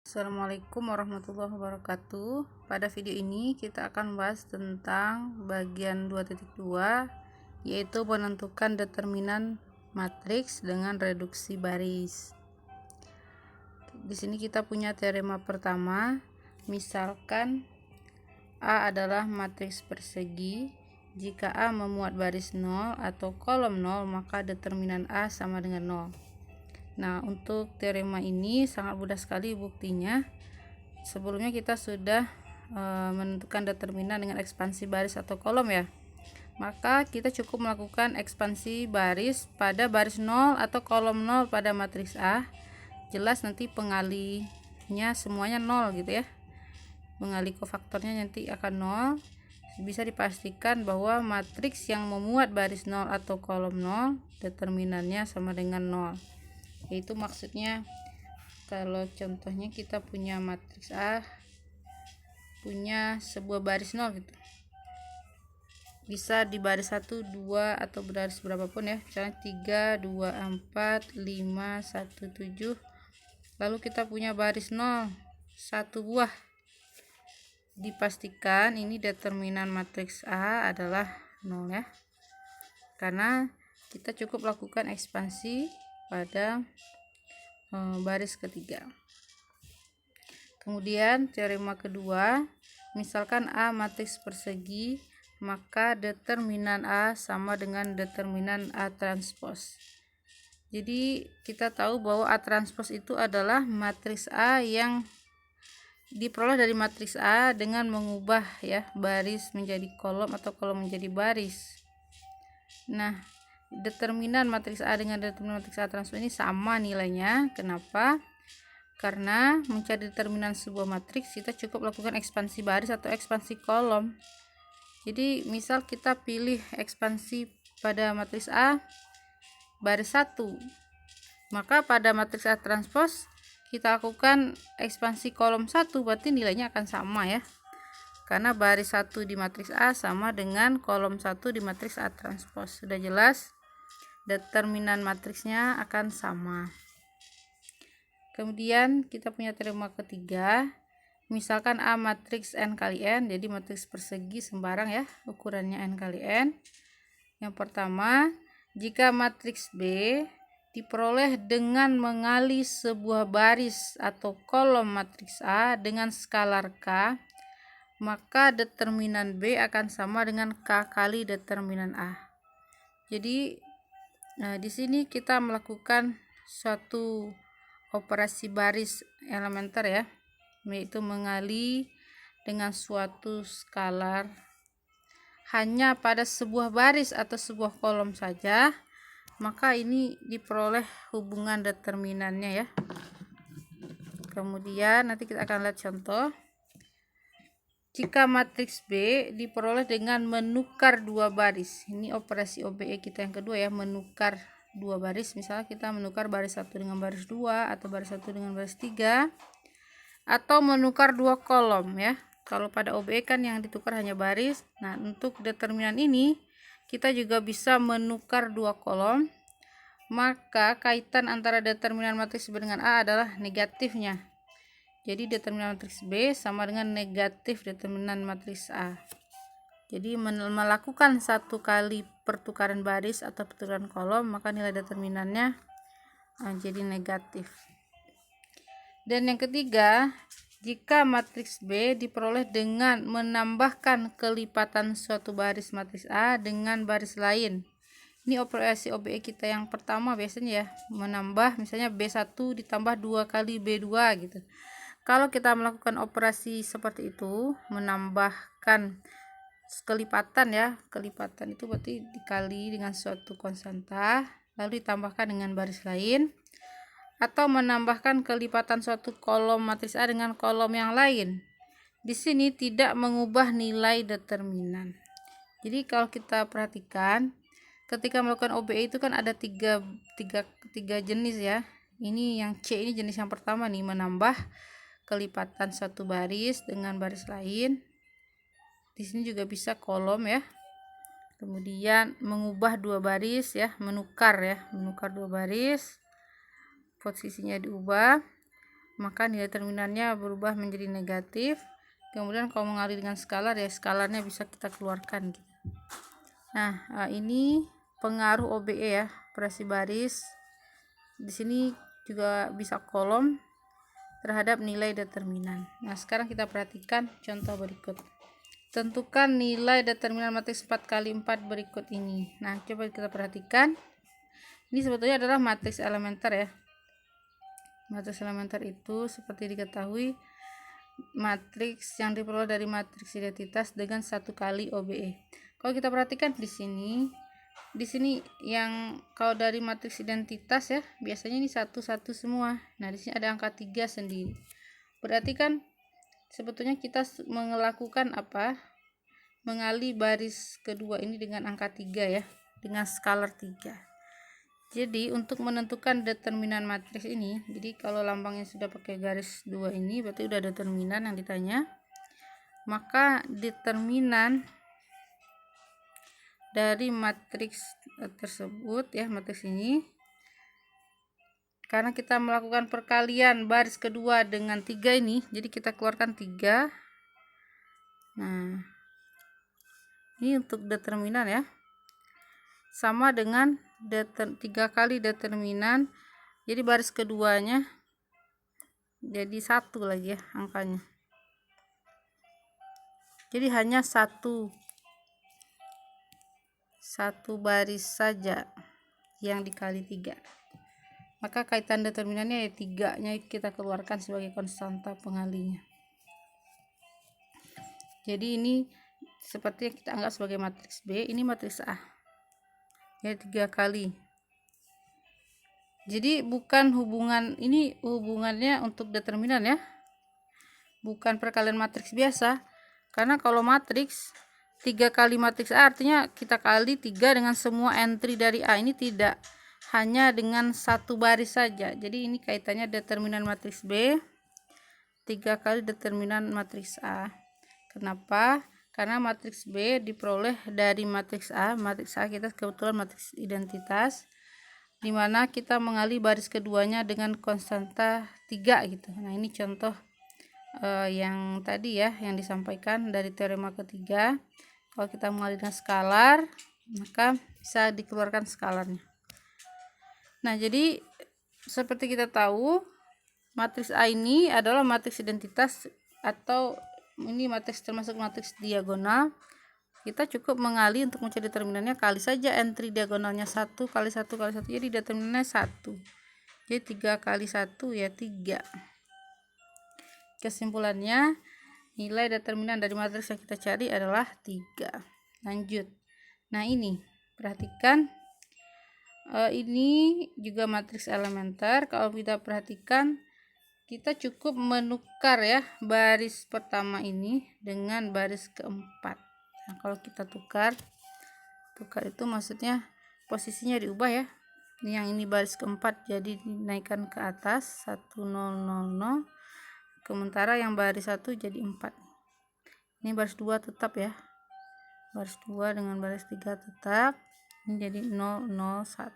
Assalamualaikum warahmatullahi wabarakatuh. Pada video ini kita akan membahas tentang bagian 2.2, yaitu menentukan determinan matriks dengan reduksi baris. Di sini kita punya teorema pertama. Misalkan A adalah matriks persegi. Jika A memuat baris 0 atau kolom 0, maka determinan A sama dengan 0. Nah, untuk teorema ini sangat mudah sekali buktinya. Sebelumnya kita sudah menentukan determinan dengan ekspansi baris atau kolom ya. Maka kita cukup melakukan ekspansi baris pada baris 0 atau kolom 0 pada matriks A. Jelas nanti pengalinya semuanya 0 gitu ya. Pengali kofaktornya nanti akan 0. Bisa dipastikan bahwa matriks yang memuat baris 0 atau kolom 0 determinannya sama dengan 0. Itu maksudnya kalau contohnya kita punya matriks A punya sebuah baris 0 gitu, bisa di baris 1, 2 atau baris berapapun ya, misalnya 3, 2, 4, 5, 1, 7. Lalu kita punya baris 0 satu buah. Dipastikan ini determinan matriks A adalah 0 ya, karena kita cukup lakukan ekspansi pada baris ketiga. Kemudian teorema kedua, misalkan A matriks persegi, maka determinan A sama dengan determinan A transpos. Jadi kita tahu bahwa A transpos itu adalah matriks A yang diperoleh dari matriks A dengan mengubah ya baris menjadi kolom atau kolom menjadi baris. Nah, determinan matriks A dengan determinan matriks A transpos ini sama nilainya. Kenapa? Karena mencari determinan sebuah matriks kita cukup lakukan ekspansi baris atau ekspansi kolom. Jadi misal kita pilih ekspansi pada matriks A baris 1, maka pada matriks A transpos kita lakukan ekspansi kolom 1, berarti nilainya akan sama ya, karena baris 1 di matriks A sama dengan kolom 1 di matriks A transpos. Sudah jelas determinan matriksnya akan sama. Kemudian kita punya teorema ketiga. Misalkan A matriks n kali n, jadi matriks persegi sembarang ya, ukurannya n kali n. Yang pertama, jika matriks B diperoleh dengan mengali sebuah baris atau kolom matriks A dengan skalar K, maka determinan B akan sama dengan K kali determinan A. Jadi di sini kita melakukan suatu operasi baris elementer ya, yaitu mengali dengan suatu skalar hanya pada sebuah baris atau sebuah kolom saja, maka ini diperoleh hubungan determinannya ya. Kemudian nanti kita akan lihat contoh. Jika matriks B diperoleh dengan menukar dua baris, ini operasi OBE kita yang kedua ya, menukar dua baris. Misalnya kita menukar baris 1 dengan baris 2 atau baris 1 dengan baris 3, atau menukar dua kolom ya. Kalau pada OBE kan yang ditukar hanya baris. Nah, untuk determinan ini kita juga bisa menukar dua kolom. Maka kaitan antara determinan matriks B dengan A adalah negatifnya. Jadi determinan matriks B sama dengan negatif determinan matriks A. Jadi melakukan satu kali pertukaran baris atau pertukaran kolom, maka nilai determinannya jadi negatif. Dan yang ketiga, jika matriks B diperoleh dengan menambahkan kelipatan suatu baris matriks A dengan baris lain. Ini operasi OBE kita yang pertama biasanya ya, menambah misalnya B1 ditambah 2 kali B2 gitu. Kalau kita melakukan operasi seperti itu, menambahkan kelipatan ya, kelipatan itu berarti dikali dengan suatu konstanta lalu ditambahkan dengan baris lain, atau menambahkan kelipatan suatu kolom matriks A dengan kolom yang lain. Di sini tidak mengubah nilai determinan. Jadi kalau kita perhatikan, ketika melakukan OBE itu kan ada tiga jenis ya. Ini yang C ini jenis yang pertama nih, menambah kelipatan satu baris dengan baris lain. Di sini juga bisa kolom ya. Kemudian mengubah dua baris ya, menukar dua baris, posisinya diubah. maka nilai determinannya berubah menjadi negatif. Kemudian kalau mengalir dengan skalar, ya skalarnya bisa kita keluarkan gitu. Nah, ini pengaruh OBE ya, operasi baris. Di sini juga bisa kolom terhadap nilai determinan. Nah, sekarang kita perhatikan contoh berikut. Tentukan nilai determinan matriks 4x4 berikut ini. Nah, coba kita perhatikan. Ini sebetulnya adalah matriks elementer ya. Matriks elementer itu seperti diketahui matriks yang diperoleh dari matriks identitas dengan 1 kali OBE. Kalau kita perhatikan di sini yang kalau dari matriks identitas ya, biasanya ini 1-1 semua. Nah, di sini ada angka 3 sendiri. Berarti kan sebetulnya kita melakukan apa? Mengali baris kedua ini dengan angka 3 ya, dengan skalar 3. Jadi untuk menentukan determinan matriks ini, jadi kalau lambangnya sudah pakai garis 2 ini berarti udah determinan yang ditanya. Maka determinan dari matriks tersebut ya, matriks ini, karena kita melakukan perkalian baris kedua dengan 3 ini, jadi kita keluarkan 3. Nah, ini untuk determinan ya, sama dengan 3 kali determinan, jadi baris keduanya jadi 1 lagi ya angkanya, jadi hanya satu baris saja yang dikali 3, maka kaitan determinannya ya 3-nya kita keluarkan sebagai konstanta pengalinya. Jadi ini seperti yang kita anggap sebagai matriks B, ini matriks A ya, 3 kali. Jadi bukan hubungan, ini hubungannya untuk determinan ya, bukan perkalian matriks biasa. Karena kalau matriks 3 kali matriks A artinya kita kali 3 dengan semua entry dari A, ini tidak, hanya dengan 1 baris saja. Jadi ini kaitannya determinan matriks B 3 kali determinan matriks A. Kenapa? Karena matriks B diperoleh dari matriks A. Matriks A kita kebetulan matriks identitas, dimana kita mengali baris keduanya dengan konstanta 3 gitu. Nah, ini contoh yang tadi ya, yang disampaikan dari teorema ketiga. Kalau kita mengali dengan skalar, maka bisa dikeluarkan skalarnya. Nah, jadi seperti kita tahu, matriks A ini adalah matriks identitas, atau ini matriks termasuk matriks diagonal. Kita cukup mengali untuk mencari determinannya, kali saja entry diagonalnya 1 kali 1 kali 1, jadi determinannya 1. Jadi 3 kali 1 ya 3. Kesimpulannya, nilai determinan dari matriks yang kita cari adalah 3. Lanjut. Nah, ini perhatikan, ini juga matriks elementer. Kalau kita perhatikan, kita cukup menukar ya baris pertama ini dengan baris keempat. Nah, kalau kita tukar itu maksudnya posisinya diubah ya. Yang ini baris keempat jadi dinaikkan ke atas 1000, sementara yang baris 1 jadi 4. Ini baris 2 tetap ya, baris 2 dengan baris 3 tetap, ini jadi 001.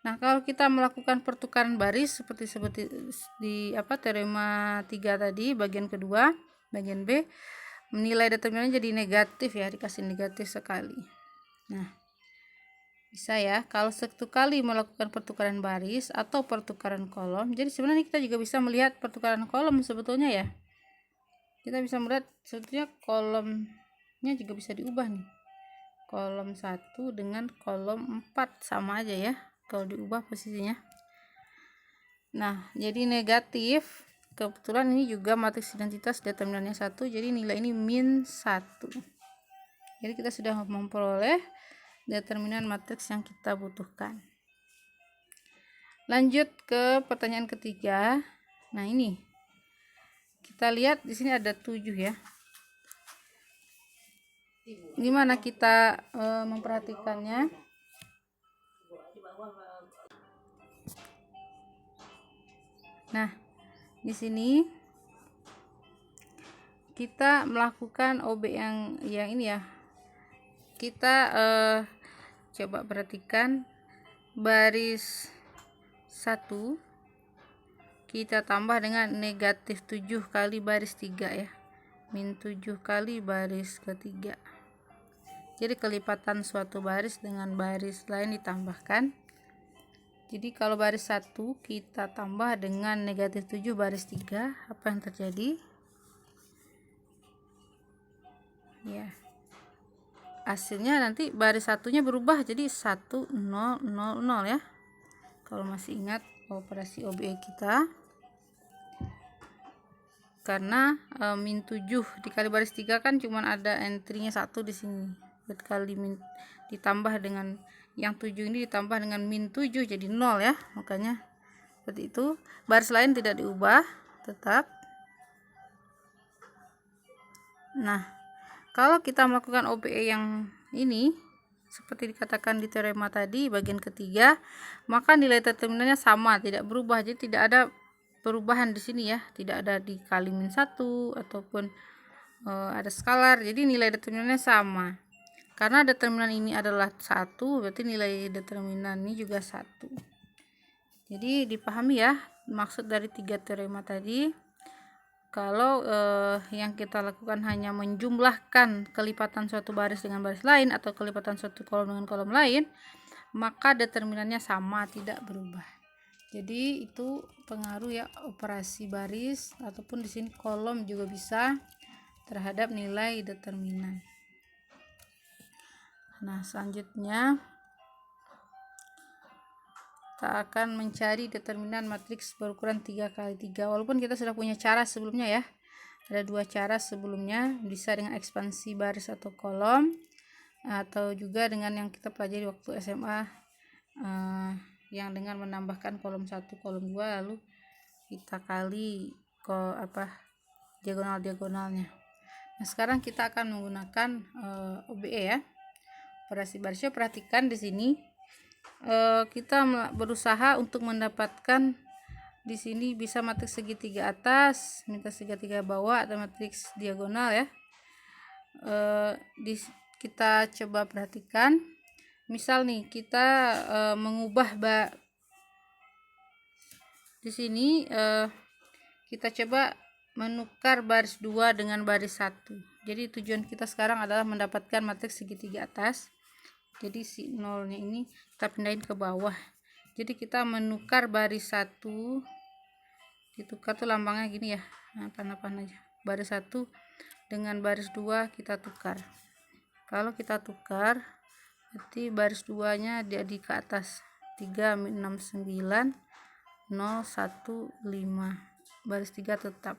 Nah, kalau kita melakukan pertukaran baris seperti di teorema 3 tadi, bagian kedua, bagian B, nilai determinannya jadi negatif ya, dikasih negatif sekali. Nah, bisa ya kalau 1 kali melakukan pertukaran baris atau pertukaran kolom. Jadi sebenarnya kita juga bisa melihat pertukaran kolom sebetulnya ya. Kita bisa melihat sebetulnya kolomnya juga bisa diubah nih. Kolom 1 dengan kolom 4 sama aja ya kalau diubah posisinya. Nah, jadi negatif. Kebetulan ini juga matriks identitas determinannya 1, jadi nilai ini -1. Jadi kita sudah memperoleh determinan matriks yang kita butuhkan. Lanjut ke pertanyaan ketiga. Nah, ini kita lihat di sini ada 7 ya. Gimana kita memperhatikannya? Nah, di sini kita melakukan OB yang ini ya. Kita coba perhatikan baris 1 kita tambah dengan negatif 7 kali baris 3 ya, min 7 kali baris ketiga. Jadi kelipatan suatu baris dengan baris lain ditambahkan. Jadi kalau baris 1 kita tambah dengan negatif 7 baris 3, apa yang terjadi? Ya, hasilnya nanti baris satunya berubah jadi 1 0 0 0 ya. Kalau masih ingat operasi OBE kita, karena min 7 dikali baris 3 kan cuman ada entry-nya 1 di sini. Kali min ditambah dengan yang 7 ini ditambah dengan min 7 jadi 0 ya. Makanya seperti itu. Baris lain tidak diubah, tetap. Nah, kalau kita melakukan OBE yang ini seperti dikatakan di teorema tadi bagian ketiga, maka nilai determinannya sama, tidak berubah. Jadi tidak ada perubahan di sini ya, tidak ada dikali min 1 ataupun ada skalar. Jadi nilai determinannya sama. Karena determinan ini adalah 1, berarti nilai determinan ini juga 1. Jadi dipahami ya maksud dari 3 teorema tadi. Kalau yang kita lakukan hanya menjumlahkan kelipatan suatu baris dengan baris lain atau kelipatan suatu kolom dengan kolom lain, maka determinannya sama, tidak berubah. Jadi itu pengaruh ya operasi baris ataupun di sini kolom juga bisa terhadap nilai determinan. Nah, selanjutnya kita akan mencari determinan matriks berukuran 3x3. Walaupun kita sudah punya cara sebelumnya ya. Ada 2 cara sebelumnya, bisa dengan ekspansi baris atau kolom, atau juga dengan yang kita pelajari waktu SMA, yang dengan menambahkan kolom 1 kolom 2 lalu kita kali diagonal-diagonalnya. Nah, sekarang kita akan menggunakan OBE ya, operasi barisnya. Perhatikan di sini kita berusaha untuk mendapatkan di sini bisa matriks segitiga atas, matriks segitiga bawah, atau matriks diagonal ya. Kita coba perhatikan. Misal nih kita mengubah di sini kita coba menukar baris 2 dengan baris 1. Jadi tujuan kita sekarang adalah mendapatkan matriks segitiga atas. Jadi si nolnya ini kita pindahin ke bawah. Jadi kita menukar baris 1, ditukar tuh lambangnya gini ya. Nah, panah-panah aja. Baris 1 dengan baris 2 kita tukar. Kalau kita tukar, berarti baris 2-nya jadi ke atas. 3 min 6 9 0 1 5. Baris 3 tetap.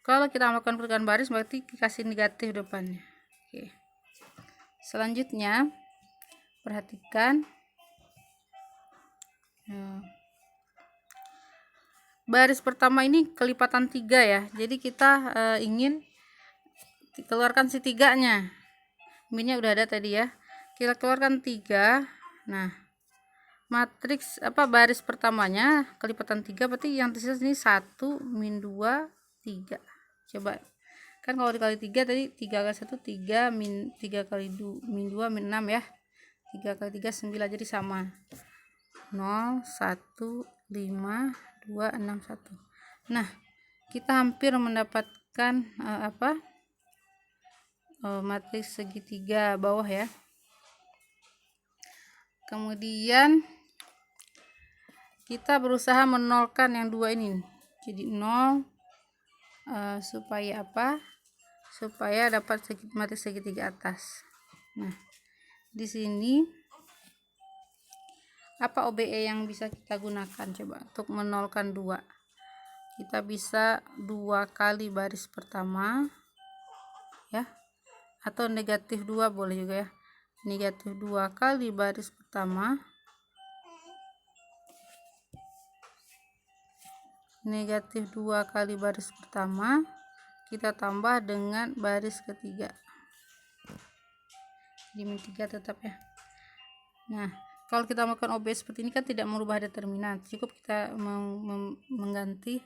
Kalau kita melakukan perubahan baris berarti dikasih negatif depannya. Oke. Selanjutnya perhatikan baris pertama ini kelipatan 3 ya. Jadi kita ingin keluarkan si 3-nya. Minnya udah ada tadi ya. Kita keluarkan 3. Nah, matriks baris pertamanya kelipatan 3 berarti yang tersisa sini 1 min 2 3. Coba kan kalau dikali 3 tadi 3 kali 1 3 min 3 kali 2 min 2 min 6 ya. 3 kali 3 9, jadi sama 0 1 5 2 6 1. Nah, kita hampir mendapatkan matriks segitiga bawah ya. Kemudian kita berusaha menolkan yang 2 ini. Jadi 0 supaya apa? Supaya dapat matriks segitiga atas. Nah, di sini apa OBE yang bisa kita gunakan coba untuk menolkan 2? Kita bisa 2 kali baris pertama ya, atau negatif 2 boleh juga ya. Negatif 2 kali baris pertama, negatif 2 kali baris pertama kita tambah dengan baris ketiga, di min 3 tetap ya. Nah, kalau kita melakukan OBE seperti ini kan tidak merubah determinan, cukup kita mengganti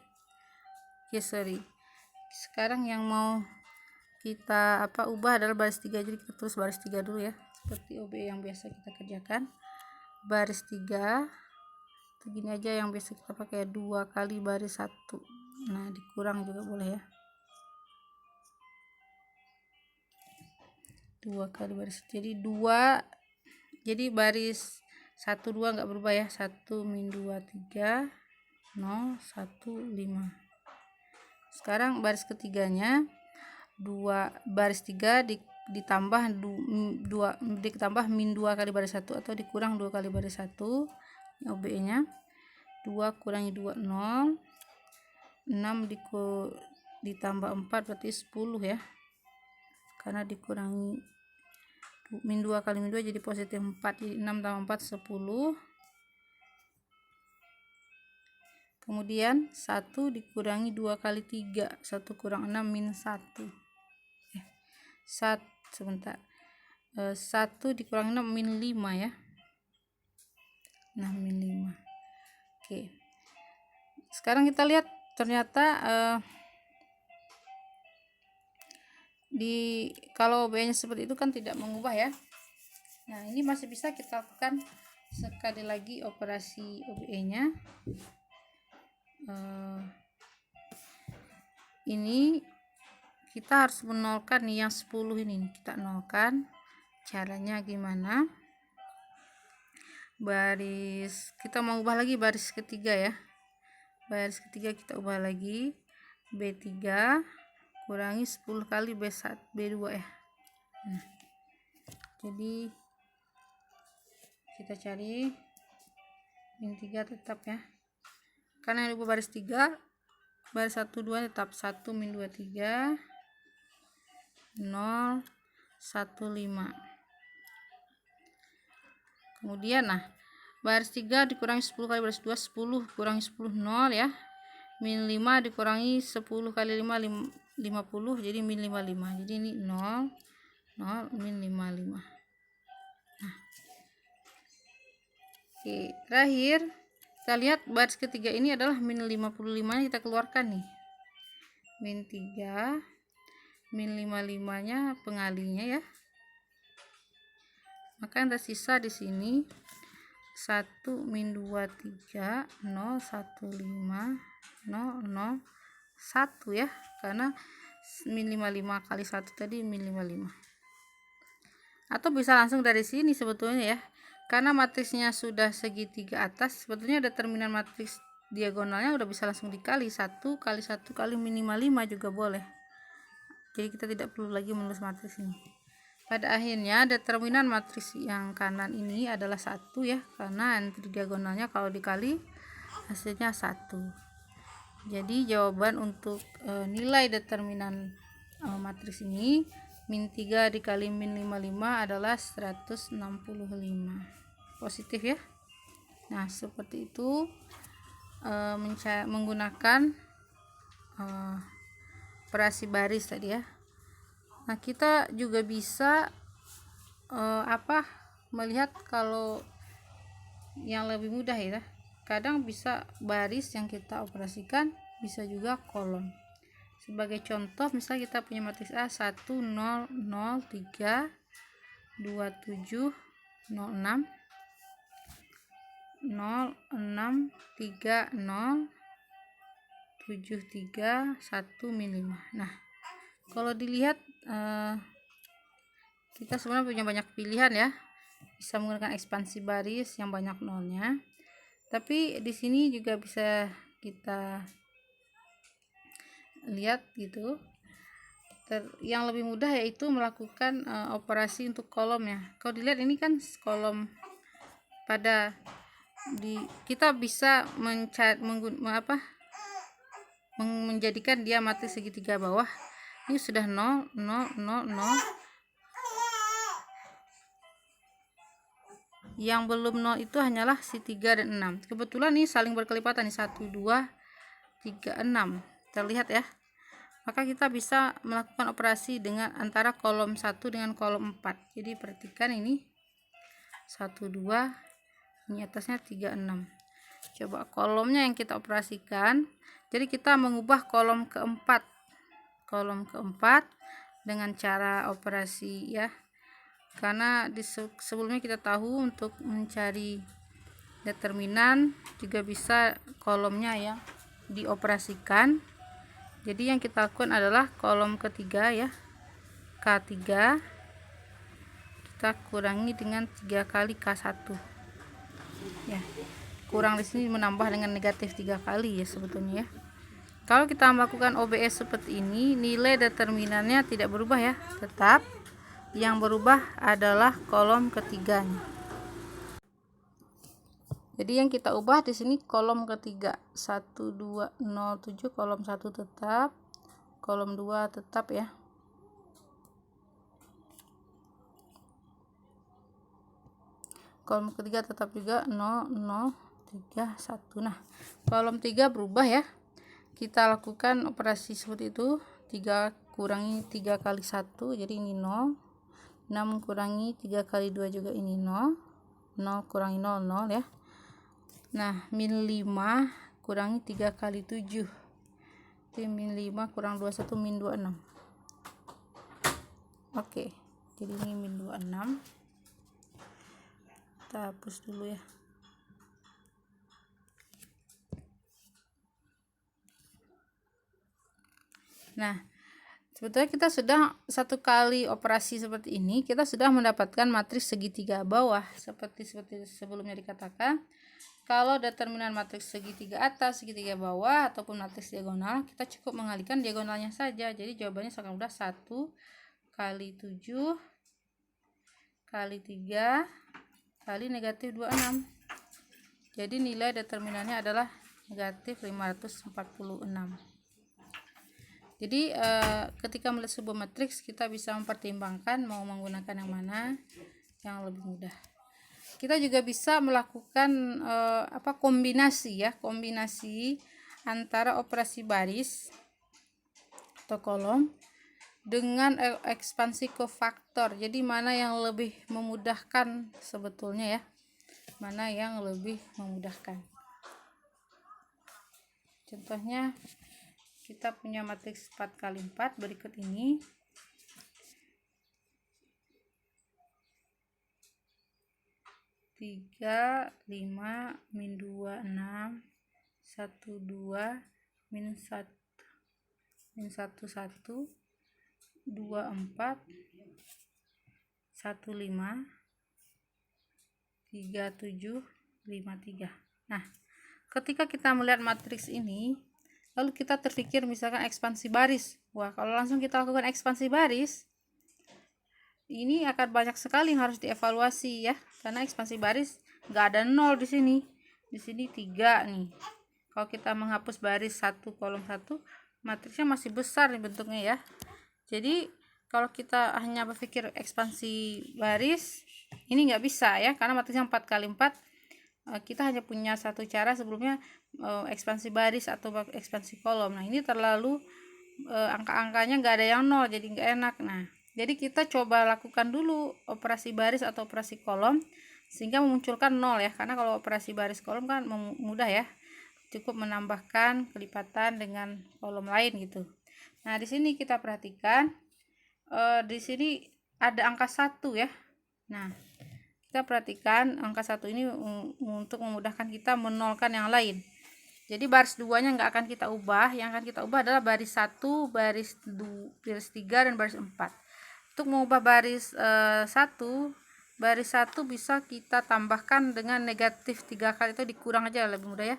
sekarang yang mau kita ubah adalah baris 3. Jadi kita tulis baris 3 dulu ya, seperti OBE yang biasa kita kerjakan. Baris 3 gini aja yang biasa kita pakai, 2 kali baris 1. Nah dikurang juga boleh ya, 2 kali baris, jadi 2, jadi baris 1 2 nggak berubah ya, 1 min 2 3 0 1 5. Sekarang baris ketiganya 2 baris 3 ditambah min 2 kali baris 1 atau dikurang 2 kali baris 1. OBE nya 2 kurangi 2 0, 6 ditambah 4 berarti 10 ya, karena dikurangi min 2 kali min 2 jadi positif 4, jadi 6 tambah 4 10. Kemudian 1 dikurangi 2 kali 3, 1 kurang 6 min 1. 1 dikurangi 6 min 5 ya. Nah min 5. Oke. Sekarang kita lihat ternyata kalau OBE-nya seperti itu kan tidak mengubah ya. Nah, ini masih bisa kita lakukan sekali lagi operasi OBE-nya. Ini kita harus menolkan nih yang 10 ini, kita nolkan. Caranya gimana? Kita mau ubah lagi baris ketiga ya. Baris ketiga kita ubah lagi, B3 kurangi 10 kali B2 ya. Nah, jadi kita cari min 3 tetap ya, karena yang ubah baris 3, baris 1 2 tetap 1 min 2 3 0 1 5. Kemudian nah baris 3 dikurangi 10 kali baris 2, 10 kurangi 10 0 ya, min 5 dikurangi 10 kali 5 50, jadi min 55, jadi ini 0 0 min 55. Nah, oke, terakhir kita lihat baris ketiga ini adalah min 55 nya kita keluarkan nih, min 3 min 55 nya pengalinya ya, maka yang tersisa di sini 1 min 2 3 0 1 5 0 0 1 ya, karena min 55 kali 1 tadi min 55. Atau bisa langsung dari sini sebetulnya ya, karena matriksnya sudah segitiga atas, sebetulnya determinan matriks diagonalnya udah bisa langsung dikali, 1 kali 1 kali min 55 juga boleh. Jadi kita tidak perlu lagi menulis matriks ini. Pada akhirnya determinan matriks yang kanan ini adalah 1 ya, karena antri diagonalnya kalau dikali hasilnya 1. Jadi jawaban untuk nilai determinan matriks ini, min 3 dikali min 55 adalah 165. Positif ya. Nah seperti itu menggunakan operasi baris tadi ya. Nah kita juga bisa melihat kalau yang lebih mudah ya, kadang bisa baris yang kita operasikan, bisa juga kolom. Sebagai contoh misalnya kita punya matriks A 1 0 0 3 2 7 0 6 0 6 3 0 7 3 1 min 5. Nah kalau dilihat kita sebenarnya punya banyak pilihan ya, bisa menggunakan ekspansi baris yang banyak nolnya, tapi di sini juga bisa kita lihat gitu. Yang lebih mudah yaitu melakukan operasi untuk kolom ya. Kalau dilihat ini kan kolom, kita bisa menjadikan dia matriks segitiga bawah. Ini sudah 0 0 0 0. Yang belum 0 itu hanyalah si 3 dan 6. Kebetulan ini saling berkelipatan nih, 1 2 3 6. Terlihat ya. Maka kita bisa melakukan operasi dengan antara kolom 1 dengan kolom 4. Jadi perhatikan ini 1 2, ini atasnya 3 6. Coba kolomnya yang kita operasikan. Jadi kita mengubah kolom keempat. Kolom keempat dengan cara operasi ya. Karena sebelumnya kita tahu untuk mencari determinan juga bisa kolomnya yang dioperasikan. Jadi yang kita lakukan adalah kolom ketiga ya, K3 kita kurangi dengan 3 kali K1 ya. Kurang di sini menambah dengan negatif 3 kali ya sebetulnya ya. Kalau kita melakukan OBS seperti ini, nilai determinannya tidak berubah ya, tetap yang berubah adalah kolom ketiganya. Jadi yang kita ubah di sini kolom ketiga 1207, kolom 1 tetap, kolom 2 tetap ya. Kolom ketiga tetap juga 0031. Nah, kolom 3 berubah ya. Kita lakukan operasi seperti itu, 3 kurangi 3 kali 1 jadi ini 0. 6 kurangi 3 kali 2 juga ini 0. 0 kurangi 0 0 ya. Nah, min 5 kurangi 3 kali 7. Itu min 5 kurang 21 min 26. Oke. Jadi ini min 26. Kita hapus dulu ya. Nah, sebetulnya kita sudah satu kali operasi seperti ini, kita sudah mendapatkan matriks segitiga bawah seperti sebelumnya dikatakan. Kalau determinan matriks segitiga atas, segitiga bawah, ataupun matriks diagonal, kita cukup mengalihkan diagonalnya saja. Jadi jawabannya sangat mudah, 1 kali 7 kali 3 kali negatif 26. Jadi nilai determinannya adalah negatif 546. Jadi ketika melihat sebuah matriks, kita bisa mempertimbangkan mau menggunakan yang mana yang lebih mudah. Kita juga bisa melakukan kombinasi ya, kombinasi antara operasi baris atau kolom dengan ekspansi kofaktor. Jadi mana yang lebih memudahkan sebetulnya ya, mana yang lebih memudahkan. Contohnya kita punya matriks 4 kali 4 berikut ini. Tiga, 5, min 2, 6, 1, 2, min 1, 1, 1, 2, 4, 1, 5, 3, 7, 5, 3. Nah, ketika kita melihat matriks ini, lalu kita terpikir misalkan ekspansi baris. Wah, kalau langsung kita lakukan ekspansi baris, ini akan banyak sekali yang harus dievaluasi ya, karena ekspansi baris nggak ada 0 di sini. Di sini 3 nih. Kalau kita menghapus baris 1 kolom 1, matriksnya masih besar nih bentuknya ya. Jadi kalau kita hanya berpikir ekspansi baris, ini nggak bisa ya, karena matriksnya 4 kali 4. Kita hanya punya satu cara sebelumnya, ekspansi baris atau ekspansi kolom. Nah, ini terlalu angka-angkanya nggak ada yang 0, jadi nggak enak. Nah, jadi kita coba lakukan dulu operasi baris atau operasi kolom sehingga memunculkan 0 ya, karena kalau operasi baris kolom kan mudah ya, cukup menambahkan kelipatan dengan kolom lain gitu. Nah, di sini kita perhatikan di sini ada angka 1 ya. Nah, kita perhatikan angka 1 ini untuk memudahkan kita menolkan yang lain. Jadi baris 2-nya nggak akan kita ubah, yang akan kita ubah adalah baris 1, baris 2, baris 3 dan baris 4. Untuk mengubah baris 1 bisa kita tambahkan dengan negatif 3 kali, itu dikurang aja lebih mudah ya.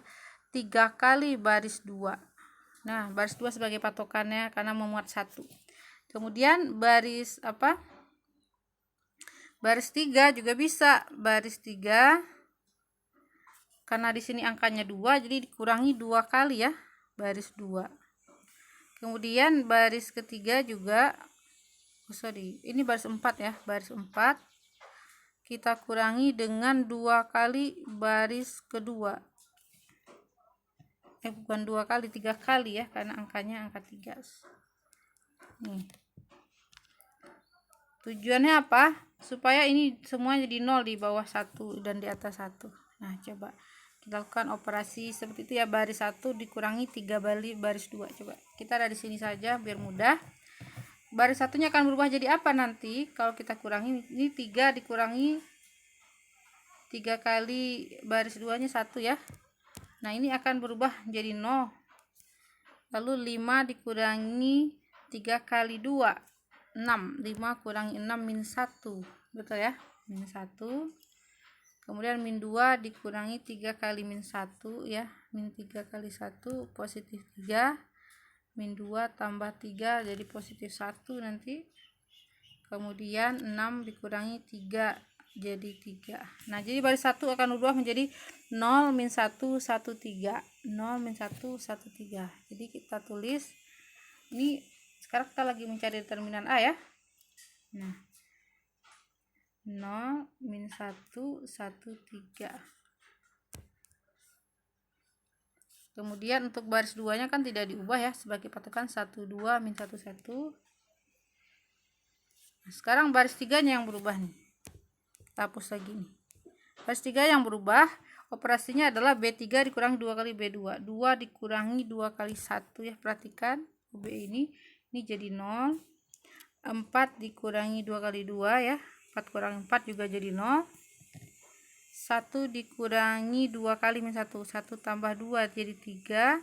3 kali baris 2. Nah, baris 2 sebagai patokannya karena memuat 1. Kemudian baris baris 3 juga bisa. Baris 3 karena di sini angkanya 2, jadi dikurangi 2 kali ya, baris 2. Kemudian baris ketiga juga, ini baris 4 ya, baris 4 kita kurangi dengan 2 kali baris kedua. Bukan 2 kali, 3 kali ya, karena angkanya angka 3. Nih. Tujuannya apa? Supaya ini semua jadi 0 di bawah 1 dan di atas 1. Nah, coba kita lakukan operasi seperti itu ya, baris 1 dikurangi 3 kali baris 2. Coba kita ada di sini saja biar mudah. Baris satunya akan berubah jadi apa nanti kalau kita kurangi? Ini 3 dikurangi 3 kali baris 2 nya 1 ya. Nah ini akan berubah menjadi 0. Lalu 5 dikurangi 3 kali 2 6. 5 kurangi 6 min 1, betul ya, min 1. Kemudian min 2 dikurangi 3 kali min 1 ya, min 3 kali 1 positif 3, min 2 tambah 3 jadi positif 1 nanti. Kemudian 6 dikurangi 3 jadi 3. Nah jadi baris 1 akan berubah menjadi 0 min 1 1 3, 0 min 1 1 3. Jadi kita tulis ini, sekarang kita lagi mencari determinan A ya. Nah 0 min 1 1 3. Kemudian untuk baris 2 nya kan tidak diubah ya, sebagai patokan 1 2 min 1 1. Nah, sekarang baris 3 nya yang berubah nih, kita hapus lagi nih. Baris 3 yang berubah, operasinya adalah B3 dikurangi 2 kali B2, 2 dikurangi 2 kali 1 ya, perhatikan OB ini jadi 0. 4 dikurangi 2 kali 2 ya, 4 kurangi 4 juga jadi 0. 1 dikurangi 2 kali min 1, 1 tambah 2 jadi 3.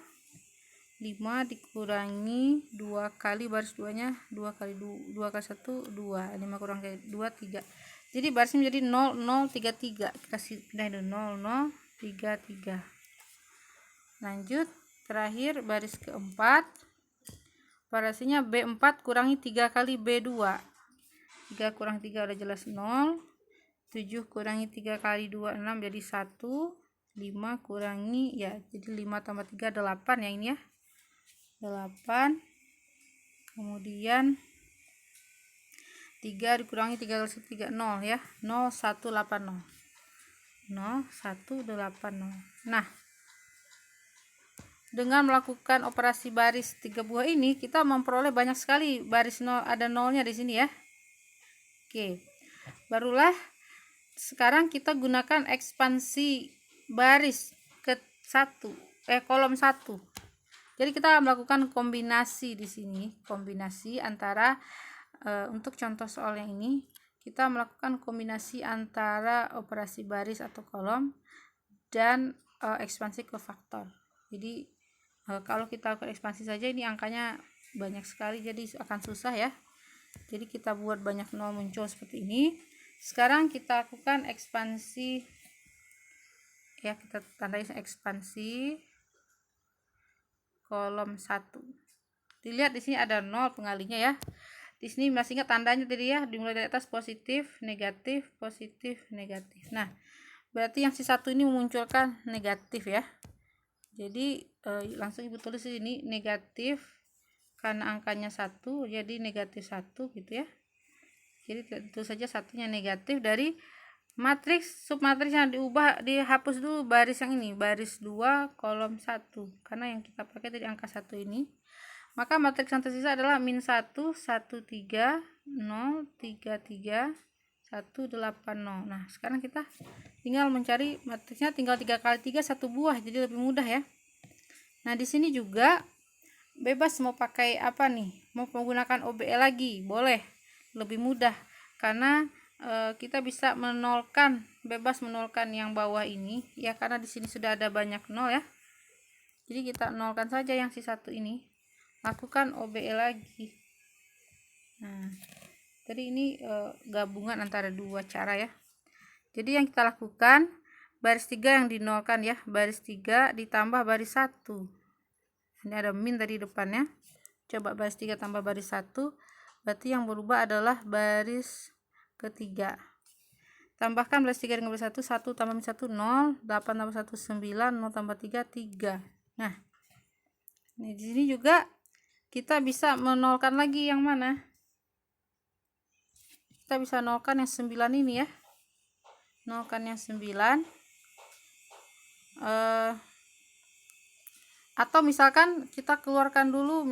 5 dikurangi 2 kali baris 2 nya, 2 kali 2 kali 1 2, 5 kurang 2 3. Jadi barisnya menjadi 0 0 3 3. Kita pindahin dulu 0 0 3 3. Lanjut terakhir baris keempat, operasinya B4 kurangi 3 kali B2. 3 kurang 3 udah jelas 0. 7 kurangi 3 kali 2 6 jadi 1. 5 kurangi ya, jadi 5 tambah 3 8 ya, ini ya 8. Kemudian 3 dikurangi 3 kali 3 0 ya, 0 1 8 0, 0 1 8 0. Nah dengan melakukan operasi baris 3 buah ini, kita memperoleh banyak sekali baris 0, ada nolnya di sini ya. Oke, barulah sekarang kita gunakan ekspansi baris ke kolom 1. Jadi kita melakukan kombinasi di sini, kombinasi antara untuk contoh soal yang ini kita melakukan kombinasi antara operasi baris atau kolom dan ekspansi ke faktor. Jadi kalau kita lakukan ekspansi saja ini angkanya banyak sekali, jadi akan susah ya. Jadi kita buat banyak nol muncul seperti ini. Sekarang kita lakukan ekspansi ya, kita tandai ekspansi kolom 1. Dilihat di sini ada 0 pengalinya ya. Di sini masih ingat tandanya tadi ya, dimulai dari atas positif, negatif, positif, negatif. Nah, berarti yang si 1 ini memunculkan negatif ya. Jadi langsung Ibu tulis di sini negatif, karena angkanya 1 jadi negatif 1 gitu ya. Jadi tentu saja satunya negatif dari matriks, submatriks yang diubah, dihapus dulu baris yang ini, baris 2 kolom 1, karena yang kita pakai tadi angka 1 ini. Maka matriks yang tersisa adalah min 1 1 3 0 3 3 1 8 0. Nah sekarang kita tinggal mencari matriksnya, tinggal 3 kali 3 1 buah, jadi lebih mudah ya. Nah di sini juga bebas mau pakai apa nih, mau menggunakan OBE lagi boleh, lebih mudah karena kita bisa menolkan, bebas menolkan yang bawah ini ya, karena di sini sudah ada banyak nol ya. Jadi kita nolkan saja yang si 1 ini, lakukan OBE lagi. Nah tadi ini gabungan antara dua cara ya. Jadi yang kita lakukan baris 3 yang dinolkan ya, baris 3 ditambah baris 1. Ini ada min tadi depannya, coba baris 3 tambah baris 1, berarti yang berubah adalah baris ketiga. Tambahkan baris 3 dengan baris 1, 1 tambah min 1 0, 8 tambah 1 9, 0 tambah 3 3. Nah ini di sini juga kita bisa menolkan lagi yang mana, kita bisa nolkan yang 9 ini ya, nolkan yang 9. Atau misalkan kita keluarkan dulu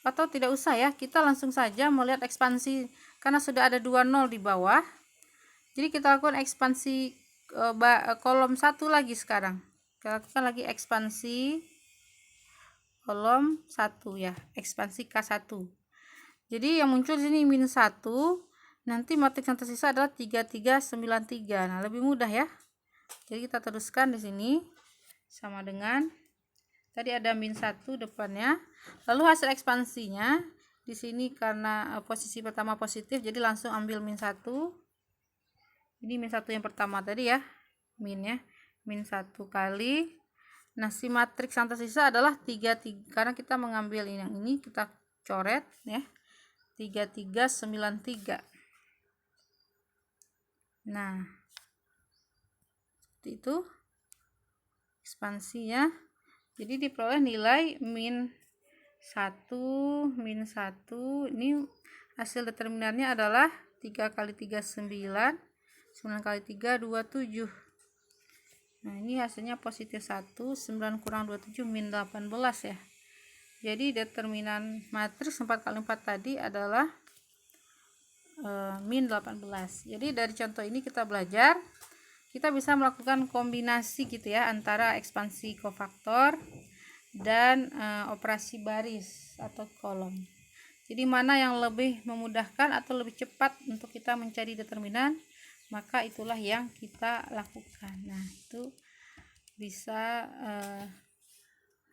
atau tidak usah ya, kita langsung saja melihat ekspansi karena sudah ada 2 nol di bawah. Jadi kita lakukan ekspansi kolom 1 lagi sekarang. Kita lakukan lagi ekspansi kolom 1 ya, ekspansi K1. Jadi yang muncul di sini min 1 Nanti matriks yang tersisa adalah 3393. Nah, lebih mudah ya. Jadi kita teruskan di sini sama dengan tadi ada min 1 depannya. Lalu hasil ekspansinya di sini karena posisi pertama positif, jadi langsung ambil min 1. Ini min 1 yang pertama tadi ya. Minnya min 1 kali. Nah, si matriks yang tersisa adalah 33 karena kita mengambil yang ini, kita coret ya. 3393. Nah, seperti itu ekspansinya. Jadi diperoleh nilai min 1, min 1. Ini hasil determinannya adalah 3 kali 3 9, 9 kali 3 27. Nah, ini hasilnya positif 1, 9 kurang 27 min 18 ya. Jadi determinan matriks 4 kali 4 tadi adalah min 18. Jadi dari contoh ini kita belajar kita bisa melakukan kombinasi gitu ya antara ekspansi kofaktor dan operasi baris atau kolom. Jadi mana yang lebih memudahkan atau lebih cepat untuk kita mencari determinan, maka itulah yang kita lakukan. Nah, itu bisa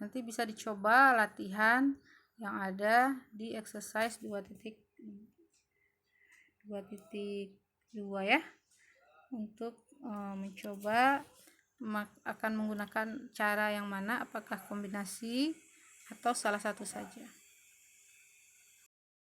nanti bisa dicoba latihan yang ada di exercise 2.2 ya, untuk mencoba akan menggunakan cara yang mana, apakah kombinasi atau salah satu saja.